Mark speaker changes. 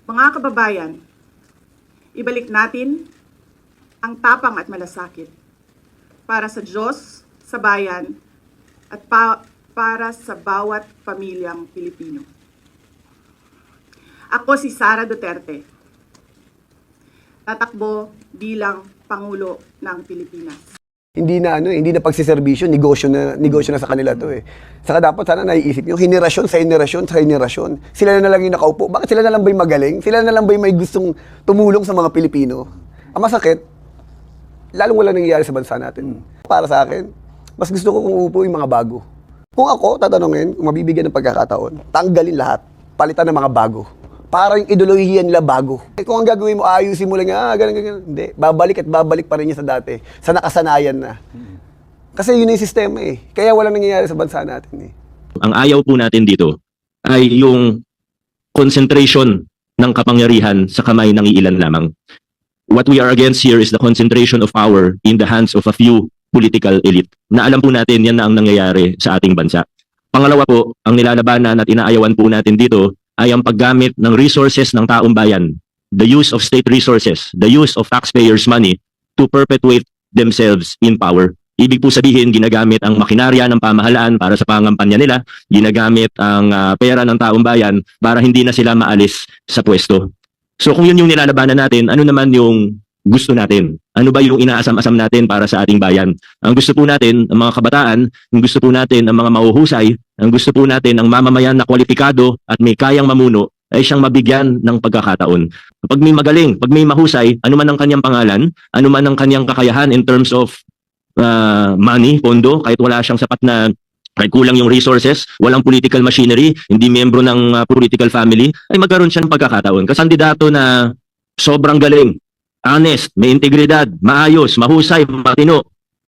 Speaker 1: Mga kababayan, ibalik natin ang tapang at malasakit para sa Diyos, sa bayan, at para sa bawat pamilyang Pilipino. Ako si Sara Duterte, tatakbo bilang Pangulo ng Pilipinas.
Speaker 2: Hindi na pagsiservisyo, negosyo na sa kanila to eh. Saka dapat sana naiisip yung henerasyon sa henerasyon sa henerasyon. Sila na lang yung nakaupo. Bakit sila na lang ba yung magaling? Sila na lang ba yung may gustong tumulong sa mga Pilipino? Ang masakit, lalong wala nangyayari sa bansa natin. Para sa akin, mas gusto ko kung uupo yung mga bago. Kung ako, tatanungin, kung mabibigyan ng pagkakataon, tanggalin lahat, palitan ng mga bago. Para yung ideolohiya nila bago. Kung ang gagawin mo, ayusin mo lang, ganun. Hindi, babalik at babalik pa rin niya sa dati. Sa nakasanayan na. Kasi yun yung sistema eh. Kaya walang nangyayari sa bansa natin eh.
Speaker 3: Ang ayaw po natin dito ay yung concentration ng kapangyarihan sa kamay ng iilan lamang. What we are against here is the concentration of power in the hands of a few political elite. Na alam po natin yan na ang nangyayari sa ating bansa. Pangalawa po, ang nilalabanan at inaayawan po natin dito ay ang paggamit ng resources ng taong bayan, the use of state resources, the use of taxpayers' money to perpetuate themselves in power. Ibig po sabihin, ginagamit ang makinarya ng pamahalaan para sa pangampanya nila, ginagamit ang pera ng taong bayan para hindi na sila maalis sa pwesto. So kung yun yung nilalabanan natin, ano naman yung gusto natin? Ano ba yung inaasam-asam natin para sa ating bayan? Ang gusto po natin, ang mga kabataan, ang gusto po natin, ang mga mahuhusay, ang gusto po natin, ang mamamayan na kwalipikado at may kayang mamuno, ay siyang mabigyan ng pagkakataon. Pag may magaling, pag may mahusay, ano man ang kanyang pangalan, ano man ang kanyang kakayahan in terms of money, pondo, kahit wala siyang sapat na, kahit kulang yung resources, walang political machinery, hindi miyembro ng political family, ay magkaroon siya ng pagkakataon. Kasi kandidato na sobrang galing, honest, may integridad, maayos, mahusay, matino,